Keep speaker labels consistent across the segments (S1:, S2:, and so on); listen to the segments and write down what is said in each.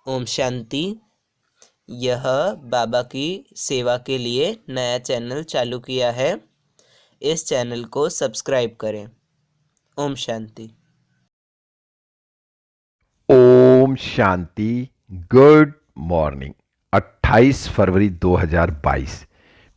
S1: ओम शांति। यह बाबा की सेवा के लिए नया चैनल चालू किया है। इस चैनल को सब्सक्राइब करें। ओम शांति।
S2: ओम शांति। Good morning. 28 फरवरी 2022।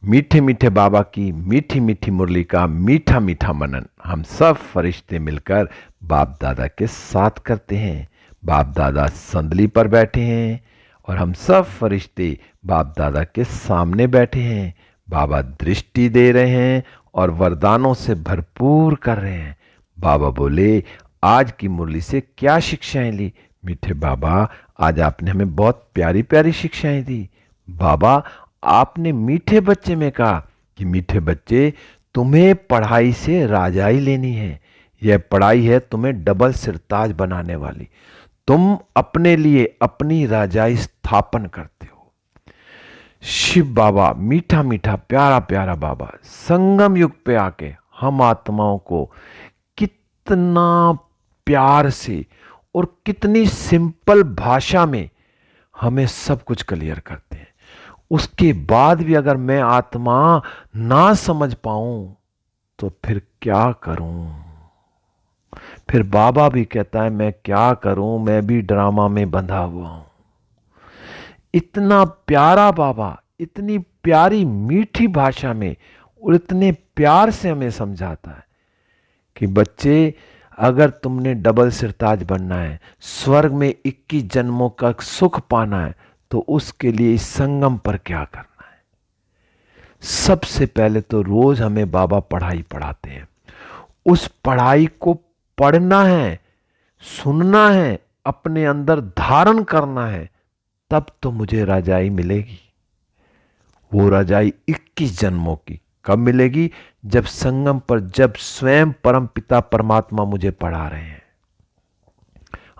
S2: मीठे मीठे बाबा की मीठी मीठी मुरली का मीठा मीठा मनन हम सब फरिश्ते मिलकर बाप दादा के साथ करते हैं। बाप दादा संदली पर बैठे हैं और हम सब फरिश्ते बाप दादा के सामने बैठे हैं। बाबा दृष्टि दे रहे हैं और वरदानों से भरपूर कर रहे हैं। बाबा बोले, आज की मुरली से क्या शिक्षाएं ली? मीठे बाबा, आज आपने हमें बहुत प्यारी प्यारी शिक्षाएं दी। बाबा, आपने मीठे बच्चे में कहा कि मीठे बच्चे, तुम्हें पढ़ाई से राजाई लेनी है। यह पढ़ाई है तुम्हें डबल सिरताज बनाने वाली। तुम अपने लिए अपनी राजाई स्थापन करते हो। शिव बाबा, मीठा मीठा प्यारा प्यारा बाबा, संगम युग पे आके हम आत्माओं को कितना प्यार से और कितनी सिंपल भाषा में हमें सब कुछ क्लियर करते हैं। उसके बाद भी अगर मैं आत्मा ना समझ पाऊं तो फिर क्या करूं? फिर बाबा भी कहता है, मैं क्या करूं, मैं भी ड्रामा में बंधा हुआ हूं। इतना प्यारा बाबा, इतनी प्यारी मीठी भाषा में और इतने प्यार से हमें समझाता है कि बच्चे, अगर तुमने डबल सिरताज बनना है, स्वर्ग में 21 जन्मों का सुख पाना है, तो उसके लिए इस संगम पर क्या करना है? सबसे पहले तो रोज हमें बाबा पढ़ाई पढ़ाते हैं। उस पढ़ाई को पढ़ना है, सुनना है, अपने अंदर धारण करना है, तब तो मुझे रजाई मिलेगी। वो रजाई 21 जन्मों की कब मिलेगी? जब संगम पर, जब स्वयं परम पिता परमात्मा मुझे पढ़ा रहे हैं।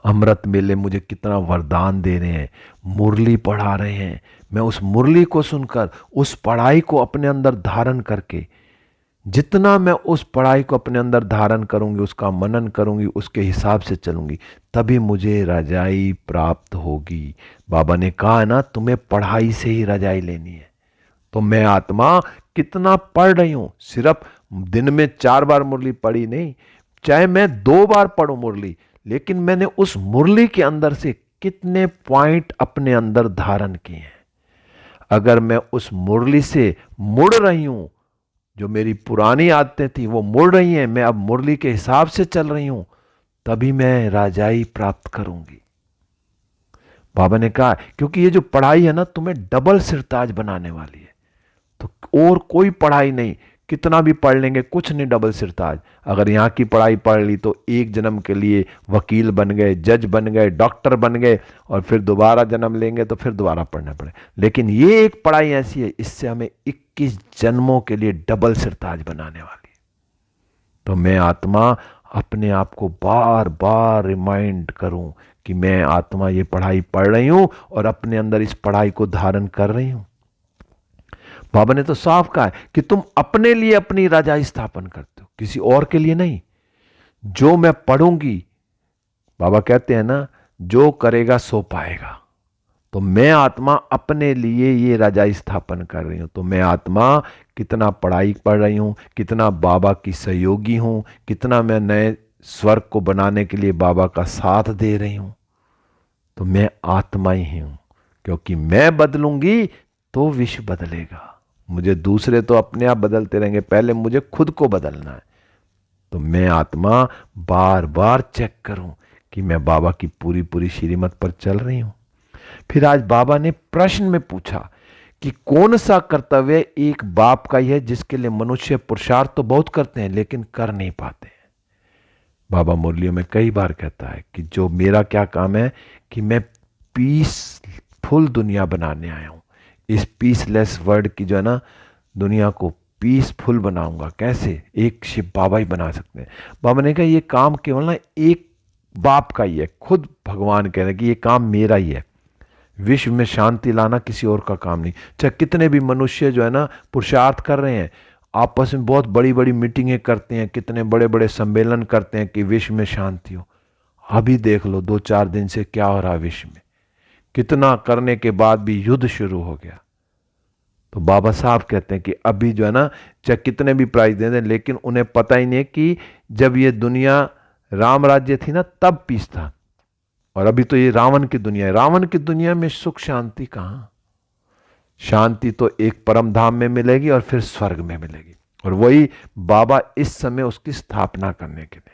S2: अमृत मेले मुझे कितना वरदान दे रहे हैं, मुरली पढ़ा रहे हैं। मैं उस मुरली को सुनकर, उस पढ़ाई को अपने अंदर धारण करके, जितना मैं उस पढ़ाई को अपने अंदर धारण करूंगी, उसका मनन करूंगी, उसके हिसाब से चलूंगी, तभी मुझे रजाई प्राप्त होगी। बाबा ने कहा है ना, तुम्हें पढ़ाई से ही रजाई लेनी है। तो मैं आत्मा कितना पढ़ रही हूं। सिर्फ दिन में 4 बार मुरली पढ़ी नहीं, चाहे मैं 2 बार पढ़ूं मुरली, लेकिन मैंने उस मुरली के अंदर से कितने पॉइंट अपने अंदर धारण किए हैं। अगर मैं उस मुरली से मुड़ रही हूं, जो मेरी पुरानी आदतें थी वो मुड़ रही हैं, मैं अब मुरली के हिसाब से चल रही हूं, तभी मैं राजाई प्राप्त करूंगी। बाबा ने कहा, क्योंकि ये जो पढ़ाई है ना, तुम्हें डबल सिरताज बनाने वाली है। तो और कोई पढ़ाई नहीं, कितना भी पढ़ लेंगे कुछ नहीं डबल सिरताज। अगर यहाँ की पढ़ाई पढ़ ली तो एक जन्म के लिए वकील बन गए, जज बन गए, डॉक्टर बन गए, और फिर दोबारा जन्म लेंगे तो फिर दोबारा पढ़ना पड़े। लेकिन ये एक पढ़ाई ऐसी है, इससे हमें 21 जन्मों के लिए डबल सिरताज बनाने वाली है। तो मैं आत्मा अपने आप को बार बार रिमाइंड करूं कि मैं आत्मा ये पढ़ाई पढ़ रही हूं और अपने अंदर इस पढ़ाई को धारण कर रही हूं। बाबा ने तो साफ कहा है कि तुम अपने लिए अपनी राजाई स्थापन करते हो, किसी और के लिए नहीं। जो मैं पढ़ूंगी, बाबा कहते हैं ना, जो करेगा सो पाएगा। तो मैं आत्मा अपने लिए ये राजाई स्थापन कर रही हूं। तो मैं आत्मा कितना पढ़ाई पढ़ रही हूं, कितना बाबा की सहयोगी हूं, कितना मैं नए स्वर्ग को बनाने के लिए बाबा का साथ दे रही हूं। तो मैं आत्मा ही हूं, क्योंकि मैं बदलूंगी तो विश्व बदलेगा। मुझे दूसरे तो अपने आप बदलते रहेंगे, पहले मुझे खुद को बदलना है। तो मैं आत्मा बार बार चेक करूं कि मैं बाबा की पूरी पूरी श्रीमत पर चल रही हूं। फिर आज बाबा ने प्रश्न में पूछा कि कौन सा कर्तव्य एक बाप का ही है जिसके लिए मनुष्य पुरुषार्थ तो बहुत करते हैं लेकिन कर नहीं पाते हैं। बाबा मुरलियों में कई बार कहता है कि जो मेरा क्या काम है कि मैं पीसफुल दुनिया बनाने आया हूं। इस पीसलेस वर्ल्ड की जो है ना, दुनिया को पीसफुल बनाऊंगा। कैसे? एक शिव बाबा ही बना सकते हैं। बाबा ने कहा ये काम केवल ना एक बाप का ही है। खुद भगवान कह रहे हैं कि ये काम मेरा ही है। विश्व में शांति लाना किसी और का काम नहीं। चाहे कितने भी मनुष्य जो है ना पुरुषार्थ कर रहे हैं, आपस में बहुत बड़ी बड़ी मीटिंगें करते हैं, कितने बड़े बड़े सम्मेलन करते हैं कि विश्व में शांति हो। अभी देख लो 2-4 दिन से क्या हो रहा है विश्व में। कितना करने के बाद भी युद्ध शुरू हो गया। तो बाबा साहब कहते हैं कि अभी जो है ना, चाहे कितने भी प्राइज दे दें, लेकिन उन्हें पता ही नहीं कि जब ये दुनिया राम राज्य थी ना, तब पीस था, और अभी तो ये रावण की दुनिया है। रावण की दुनिया में सुख शांति कहां? शांति तो एक परम धाम में मिलेगी और फिर स्वर्ग में मिलेगी, और वही बाबा इस समय उसकी स्थापना करने के लिए।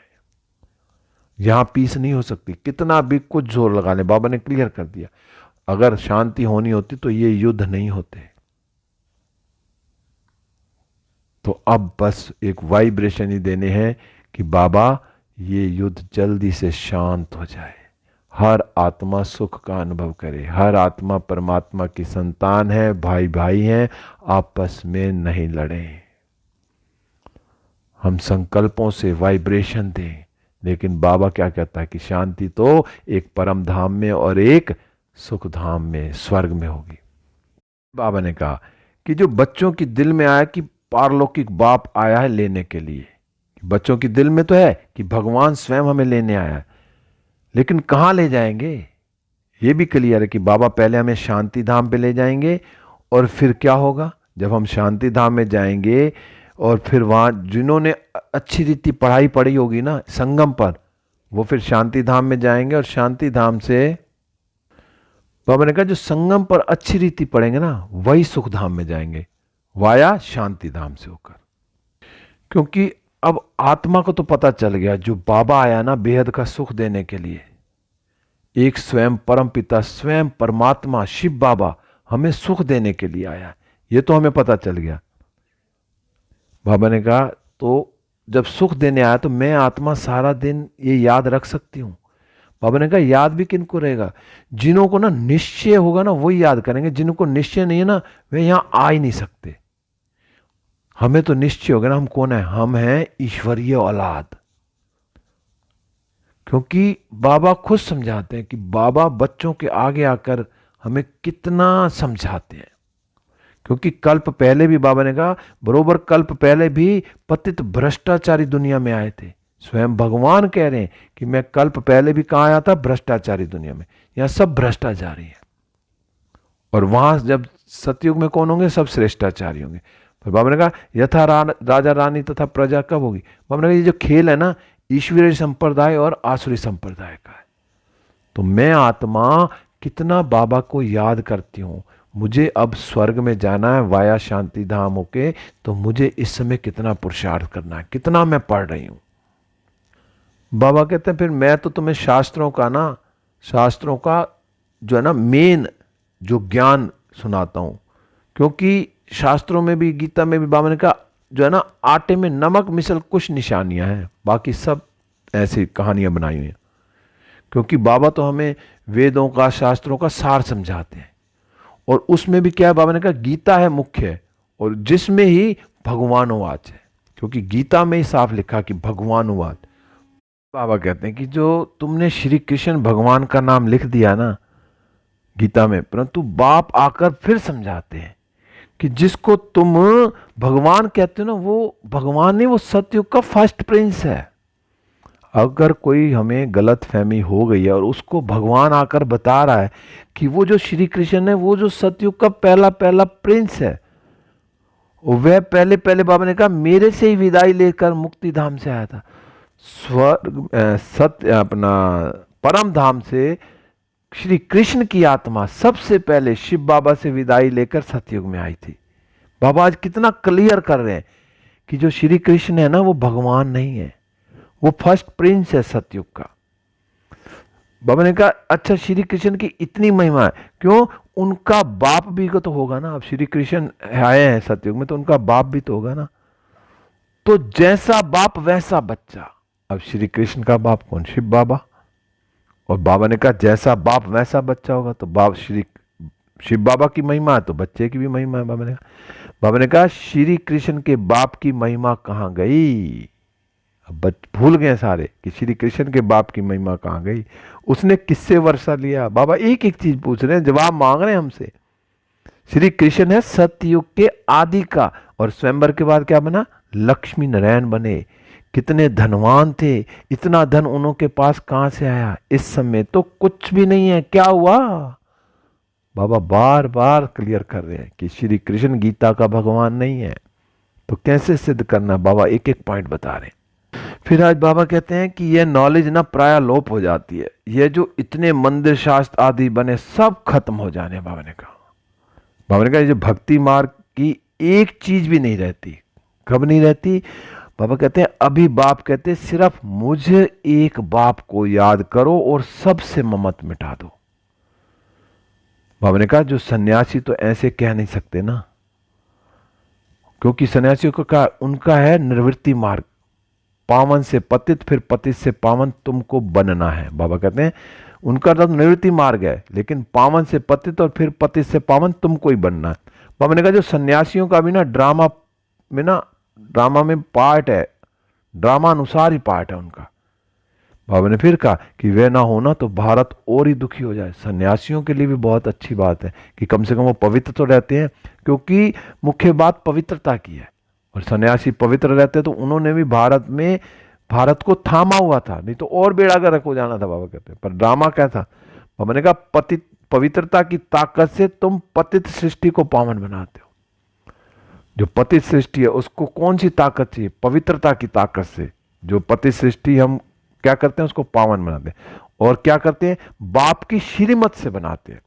S2: यहां पीस नहीं हो सकती, कितना भी कुछ जोर लगा ले। बाबा ने क्लियर कर दिया, अगर शांति होनी होती तो ये युद्ध नहीं होते। तो अब बस एक वाइब्रेशन ही देने हैं कि बाबा ये युद्ध जल्दी से शांत हो जाए, हर आत्मा सुख का अनुभव करे, हर आत्मा परमात्मा की संतान है, भाई भाई हैं, आपस में नहीं लड़े। हम संकल्पों से वाइब्रेशन दें, लेकिन बाबा क्या कहता है कि शांति तो एक परम धाम में और एक सुख धाम में, स्वर्ग में होगी। बाबा ने कहा कि जो बच्चों की दिल में आया कि पारलौकिक बाप आया है लेने के लिए, बच्चों की दिल में तो है कि भगवान स्वयं हमें लेने आया है, लेकिन कहां ले जाएंगे ये भी क्लियर है कि बाबा पहले हमें शांति धाम पे ले जाएंगे, और फिर क्या होगा जब हम शांति धाम में जाएंगे, और फिर वहां जिन्होंने अच्छी रीति पढ़ाई पढ़ी होगी ना संगम पर, वो फिर शांति धाम में जाएंगे, और शांति धाम से बाबा ने कहा जो संगम पर अच्छी रीति पढ़ेंगे ना, वही सुख धाम में जाएंगे, वाया शांति धाम से होकर। क्योंकि अब आत्मा को तो पता चल गया, जो बाबा आया ना बेहद का सुख देने के लिए, एक स्वयं परम पिता, स्वयं परमात्मा शिव बाबा हमें सुख देने के लिए आया, ये तो हमें पता चल गया। बाबा ने कहा तो जब सुख देने आया तो मैं आत्मा सारा दिन ये याद रख सकती हूं। बाबा ने कहा याद भी किनको रहेगा, जिन्हों को ना निश्चय होगा ना वही याद करेंगे, जिनको निश्चय नहीं है ना वे यहां आ ही नहीं सकते। हमें तो निश्चय हो गया ना हम कौन है, हम हैं ईश्वरीय औलाद। क्योंकि बाबा खुद समझाते हैं कि बाबा बच्चों के आगे आकर हमें कितना समझाते हैं। क्योंकि कल्प पहले भी बाबा ने कहा, बरोबर कल्प पहले भी पतित भ्रष्टाचारी दुनिया में आए थे। स्वयं भगवान कह रहे हैं कि मैं कल्प पहले भी कहां आया था, भ्रष्टाचारी दुनिया में। यहां सब भ्रष्टाचारी है, और वहां जब सतयुग में कौन होंगे, सब श्रेष्ठाचारी होंगे। पर बाबा ने कहा यथा राजा रानी तथा प्रजा कब होगी। बाबा ने कहा ये जो खेल है ना, ईश्वरीय संप्रदाय और आसुरी संप्रदाय का है। तो मैं आत्मा कितना बाबा को याद करती हूं, मुझे अब स्वर्ग में जाना है वाया शांति धाम होके, तो मुझे इस समय कितना पुरुषार्थ करना है, कितना मैं पढ़ रही हूं। बाबा कहते हैं फिर मैं तो तुम्हें शास्त्रों का जो है ना मेन जो ज्ञान सुनाता हूं। क्योंकि शास्त्रों में भी, गीता में भी बाबा ने कहा जो है ना आटे में नमक मिसल कुछ निशानियां हैं, बाकी सब ऐसी कहानियां बनाई हुई हैं। क्योंकि बाबा तो हमें वेदों का, शास्त्रों का सार समझाते हैं, और उसमें भी क्या है, बाबा ने कहा गीता है मुख्य, और जिसमें ही भगवानुवाच है। क्योंकि गीता में ही साफ लिखा कि भगवानुवाच। बाबा कहते हैं कि जो तुमने श्री कृष्ण भगवान का नाम लिख दिया ना गीता में, परंतु बाप आकर फिर समझाते हैं कि जिसको तुम भगवान कहते हो ना, वो भगवान नहीं, वो सतयुग का फर्स्ट प्रिंस है। अगर कोई हमें गलत फहमी हो गई है और उसको भगवान आकर बता रहा है कि वो जो श्री कृष्ण है वो जो सतयुग का पहला पहला प्रिंस है, वह पहले पहले बाबा ने कहा मेरे से ही विदाई लेकर मुक्ति धाम से आया था, स्वर्ग सत्य अपना परम धाम से श्री कृष्ण की आत्मा सबसे पहले शिव बाबा से विदाई लेकर सतयुग में आई थी। बाबा आज कितना क्लियर कर रहे हैं कि जो श्री कृष्ण है ना वो भगवान नहीं है, वो फर्स्ट प्रिंस है सतयुग का। बाबा ने कहा अच्छा श्री कृष्ण की इतनी महिमा है, क्यों? उनका बाप भी तो होगा ना। अब श्री कृष्ण आए हैं सतयुग में तो उनका बाप भी तो होगा ना। तो जैसा बाप वैसा बच्चा। अब श्री कृष्ण का बाप कौन? शिव बाबा। और बाबा ने कहा जैसा बाप वैसा बच्चा होगा, तो बाप श्री शिव बाबा की महिमा है तो बच्चे की भी महिमा है। बाबा ने कहा श्री कृष्ण के बाप की महिमा कहां गई? अब भूल गए सारे कि श्री कृष्ण के बाप की महिमा कहां गई। उसने किससे वर्षा लिया? बाबा एक एक चीज पूछ रहे हैं, जवाब मांग रहे हैं हमसे। श्री कृष्ण है सतयुग के आदि का, और स्वयंवर के बाद क्या बना? लक्ष्मी नारायण बने। कितने धनवान थे, इतना धन उन्हों के पास कहां से आया? इस समय तो कुछ भी नहीं है। क्या हुआ? बाबा बार बार क्लियर कर रहे हैं कि श्री कृष्ण गीता का भगवान नहीं है। तो कैसे सिद्ध करना, बाबा एक एक पॉइंट बता रहे हैं। फिर आज बाबा कहते हैं कि यह नॉलेज ना प्राय लोप हो जाती है, यह जो इतने मंदिर शास्त्र आदि बने सब खत्म हो जाने। बाबा ने कहा, बाबा ने कहा जो भक्ति मार्ग की एक चीज भी नहीं रहती। कब नहीं रहती? बाबा कहते हैं अभी बाप कहते हैं सिर्फ मुझे एक बाप को याद करो और सबसे ममत मिटा दो। बाबा ने कहा जो सन्यासी तो ऐसे कह नहीं सकते ना, क्योंकि सन्यासियों को कहा उनका है निर्वृत्ति मार्ग, पावन से पतित फिर पतित से पावन तुमको बनना है। बाबा कहते हैं उनका तो निवृत्ति मार्ग है, लेकिन पावन से पतित और फिर पतित से पावन तुमको ही बनना है। बाबा ने कहा जो सन्यासियों का भी ना ड्रामा में पार्ट है, ड्रामा अनुसार ही पार्ट है उनका। बाबा ने फिर कहा कि वे ना होना तो भारत और ही दुखी हो जाए। सन्यासियों के लिए भी बहुत अच्छी बात है कि कम से कम वो पवित्र तो रहते हैं, क्योंकि मुख्य बात पवित्रता की है। और सन्यासी पवित्र रहते तो उन्होंने भी भारत को थामा हुआ था, नहीं तो और बेड़ा गर्क हो जाना था। बाबा कहते हैं पर ड्रामा क्या था? बाबा ने कहा पवित्रता की ताकत से तुम पतित सृष्टि को पावन बनाते हो। जो पतित सृष्टि है उसको कौन सी ताकत चाहिए? पवित्रता की ताकत से। जो पतित सृष्टि हम क्या करते हैं उसको पावन बनाते हैं। और क्या करते हैं? बाप की श्रीमत से बनाते हैं।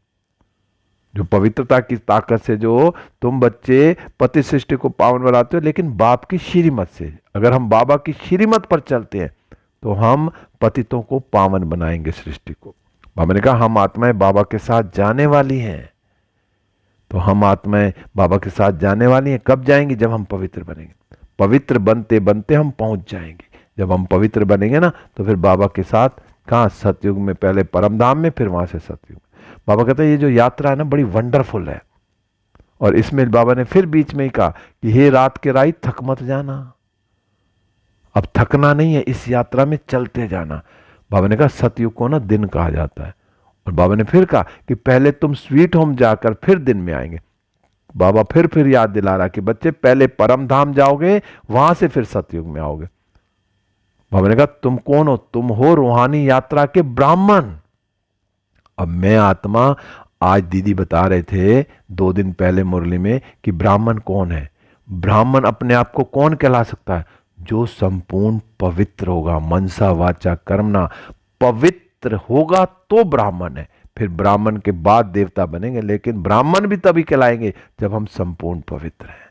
S2: जो पवित्रता की ताकत से जो तुम बच्चे पति सृष्टि को पावन बनाते हो, लेकिन बाप की श्रीमत से। अगर हम बाबा की श्रीमत पर चलते हैं तो हम पतितों को पावन बनाएंगे, सृष्टि को। बाबा ने कहा हम आत्माएं बाबा के साथ जाने वाली हैं। तो हम आत्माएं बाबा के साथ जाने वाली हैं। कब जाएंगी? जब हम पवित्र बनेंगे। पवित्र बनते बनते हम पहुंच जाएंगे। जब हम पवित्र बनेंगे ना तो फिर बाबा के साथ कहाँ? सतयुग में, पहले परम धाम में, फिर वहां से सतयुग। बाबा कहते हैं ये जो यात्रा है ना बड़ी वंडरफुल है। और इसमें बाबा ने फिर बीच में ही कहा कि हे रात के राई थक मत जाना। अब थकना नहीं है, इस यात्रा में चलते जाना। बाबा ने कहा सतयुग को ना दिन कहा जाता है। और बाबा ने फिर कहा कि पहले तुम स्वीट होम जाकर फिर दिन में आएंगे। बाबा फिर याद दिला रहा कि बच्चे पहले परम धाम जाओगे, वहां से फिर सतयुग में आओगे। बाबा ने कहा तुम कौन हो? तुम हो रूहानी यात्रा के ब्राह्मण। अब मैं आत्मा, आज दीदी बता रहे थे 2 दिन पहले मुरली में कि ब्राह्मण कौन है। ब्राह्मण अपने आप को कौन कहला सकता है? जो संपूर्ण पवित्र होगा, मनसा वाचा कर्मणा पवित्र होगा तो ब्राह्मण है। फिर ब्राह्मण के बाद देवता बनेंगे, लेकिन ब्राह्मण भी तभी कहलाएंगे जब हम संपूर्ण पवित्र हैं।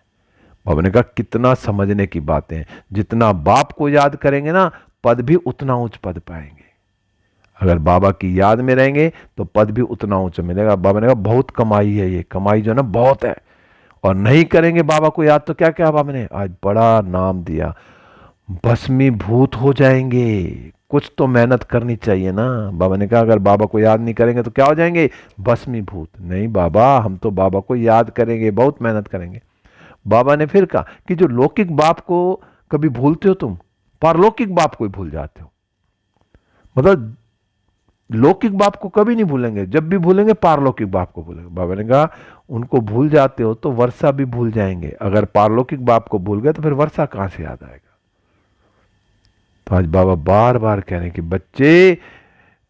S2: बाबा ने कहा कितना समझने की बातें हैं। जितना बाप को याद करेंगे ना, पद भी उतना उच्च पद पाएंगे। अगर बाबा की याद में रहेंगे तो पद भी उतना ऊंचा मिलेगा। बाबा ने कहा बहुत कमाई है, ये कमाई जो है ना बहुत है। और नहीं करेंगे बाबा को याद तो क्या क्या बाबा ने आज बड़ा नाम दिया, भस्मीभूत हो जाएंगे। कुछ तो मेहनत करनी चाहिए ना। बाबा ने कहा अगर बाबा को याद नहीं करेंगे तो क्या हो जाएंगे? भस्मीभूत। नहीं बाबा, हम तो बाबा को याद करेंगे, बहुत मेहनत करेंगे। बाबा ने फिर कहा कि जो लौकिक बाप को कभी भूलते हो तुम, पारलौकिक बाप को ही भूल जाते हो। मतलब लौकिक बाप को कभी नहीं भूलेंगे, जब भी भूलेंगे पारलौकिक बाप को भूलेंगे। बाबा ने कहा उनको भूल जाते हो तो वर्षा भी भूल जाएंगे। अगर पारलौकिक बाप को भूल गए तो फिर वर्षा कहां से याद आएगा? तो आज बाबा बार बार कह रहे हैं कि बच्चे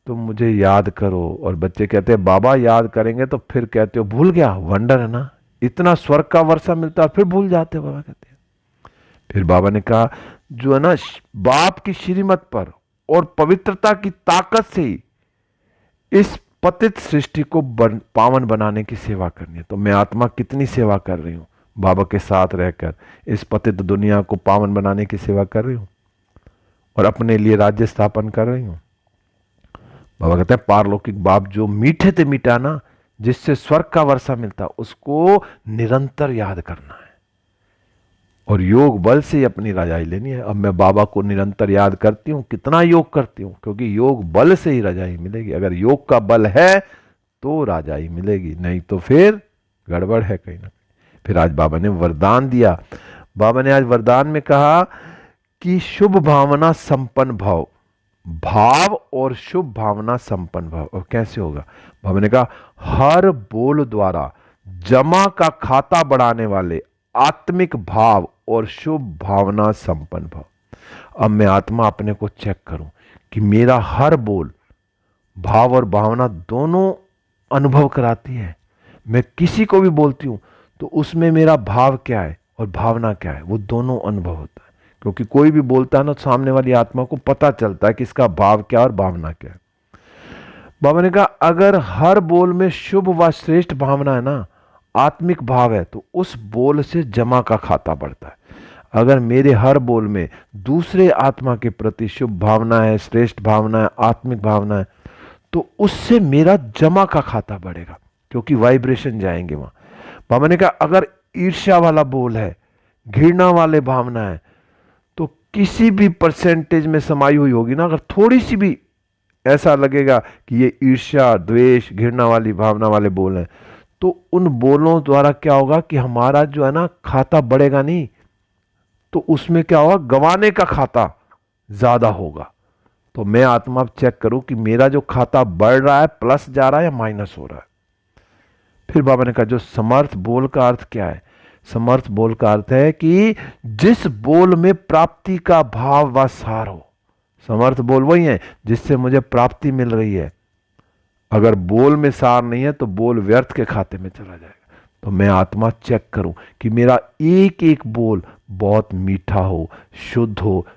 S2: तुम मुझे याद करो। और बच्चे कहते हैं बाबा याद करेंगे, तो फिर कहते हो भूल गया। वंडर है ना, इतना स्वर्ग का वर्षा मिलता है फिर भूल जाते हो। बाबा कहते हैं फिर बाबा ने कहा जो है ना बाप की श्रीमत पर और पवित्रता की ताकत से ही इस पतित सृष्टि को पावन बनाने की सेवा करनी है। तो मैं आत्मा कितनी सेवा कर रही हूं, बाबा के साथ रहकर इस पतित दुनिया को पावन बनाने की सेवा कर रही हूं और अपने लिए राज्य स्थापन कर रही हूं। बाबा कहते हैं पारलौकिक बाप जो मीठे थे मीठा ना, जिससे स्वर्ग का वर्षा मिलता, उसको निरंतर याद करना है और योग बल से ही अपनी रजाई लेनी है। अब मैं बाबा को निरंतर याद करती हूँ, कितना योग करती हूँ, क्योंकि योग बल से ही रजाई मिलेगी। अगर योग का बल है तो रजाई मिलेगी, नहीं तो फिर गड़बड़ है कहीं ना कहीं। फिर आज बाबा ने वरदान दिया। बाबा ने आज वरदान में कहा कि शुभ भावना संपन्न भाव, भाव और शुभ भावना संपन्न भाव। और कैसे होगा? बाबा ने कहा हर बोल द्वारा जमा का खाता बढ़ाने वाले आत्मिक भाव और शुभ भावना संपन्न भाव। अब मैं आत्मा अपने को चेक करूं कि मेरा हर बोल भाव और भावना दोनों अनुभव कराती है। मैं किसी को भी बोलती हूँ तो उसमें मेरा भाव क्या है और भावना क्या है, वो दोनों अनुभव होता है। क्योंकि कोई भी बोलता है ना, तो सामने वाली आत्मा को पता चलता है कि इसका भाव क्या और भावना क्या है। बाबा ने कहा अगर हर बोल में शुभ व श्रेष्ठ भावना है ना, आत्मिक भाव है, तो उस बोल से जमा का खाता बढ़ता है। अगर मेरे हर बोल में दूसरे आत्मा के प्रति शुभ भावना है, श्रेष्ठ भावना है, आत्मिक भावना है, तो उससे मेरा जमा का खाता बढ़ेगा, क्योंकि वाइब्रेशन जाएंगे वहां। बाबा ने कहा अगर ईर्ष्या वाला बोल है, घृणा वाले भावना है, तो किसी भी परसेंटेज में समाई हुई होगी ना, अगर थोड़ी सी भी ऐसा लगेगा कि ये ईर्ष्या, द्वेष, घृणा वाली भावना वाले बोल हैं, तो उन बोलों द्वारा क्या होगा कि हमारा जो है ना खाता बढ़ेगा नहीं, तो उसमें क्या होगा, गंवाने का खाता ज्यादा होगा। तो मैं आत्मा चेक करूं कि मेरा जो खाता बढ़ रहा है, प्लस जा रहा है या माइनस हो रहा है। फिर बाबा ने कहा जो समर्थ बोल का अर्थ क्या है? समर्थ बोल का अर्थ है कि जिस बोल में प्राप्ति का भाव व सार हो। समर्थ बोल वही है जिससे मुझे प्राप्ति मिल रही है। अगर बोल में सार नहीं है तो बोल व्यर्थ के खाते में चला जाएगा। तो मैं आत्मा चेक करूं कि मेरा एक एक बोल बहुत मीठा हो,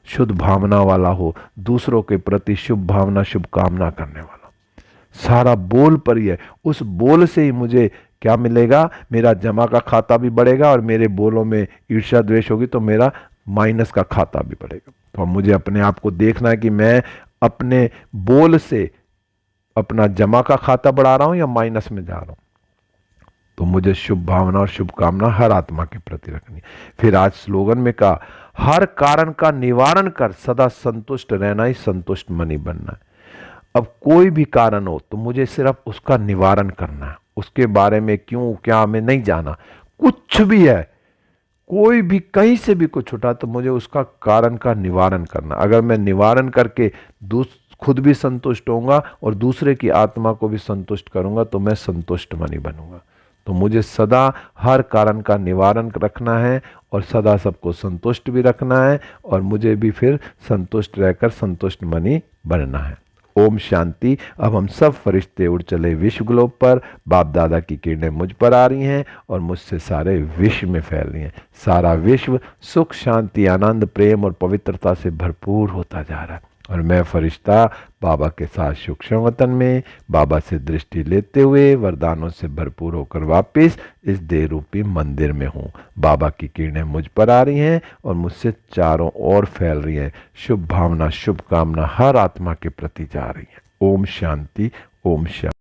S2: शुद्ध भावना वाला हो, दूसरों के प्रति शुभ भावना, शुभ कामना करने वाला। सारा बोल पर ही है। उस बोल से ही मुझे क्या मिलेगा, मेरा जमा का खाता भी बढ़ेगा, और मेरे बोलों में ईर्ष्या द्वेष होगी तो मेरा माइनस का खाता भी बढ़ेगा। तो मुझे अपने आप को देखना है कि मैं अपने बोल से अपना जमा का खाता बढ़ा रहा हूं या माइनस में जा रहा हूं। तो मुझे शुभ भावना और शुभकामना हर आत्मा के प्रति रखनी। फिर आज स्लोगन में कहा हर कारण का निवारण कर सदा संतुष्ट रहना ही संतुष्ट मनी बनना है। अब कोई भी कारण हो तो मुझे सिर्फ उसका निवारण करना है, उसके बारे में क्यों क्या हमें नहीं जाना। कुछ भी है, कोई भी कहीं से भी कुछ उठा तो मुझे उसका कारण का निवारण करना। अगर मैं निवारण करके खुद भी संतुष्ट होऊंगा और दूसरे की आत्मा को भी संतुष्ट करूंगा तो मैं संतुष्ट मनी बनूंगा। तो मुझे सदा हर कारण का निवारण रखना है और सदा सबको संतुष्ट भी रखना है, और मुझे भी फिर संतुष्ट रहकर संतुष्ट मनी बनना है। ओम शांति। अब हम सब फरिश्ते उड़ चले विश्व ग्लोब पर। बाप दादा की किरणें मुझ पर आ रही हैं और मुझसे सारे विश्व में फैल रही हैं। सारा विश्व सुख, शांति, आनंद, प्रेम और पवित्रता से भरपूर होता जा रहा है, और मैं फरिश्ता बाबा के साथ सूक्ष्म वतन में बाबा से दृष्टि लेते हुए वरदानों से भरपूर होकर वापस इस देह रूपी मंदिर में हूँ। बाबा की किरणें मुझ पर आ रही हैं और मुझसे चारों ओर फैल रही हैं। शुभ भावना, शुभ कामना हर आत्मा के प्रति जा रही है। ओम शांति। ओम शांति।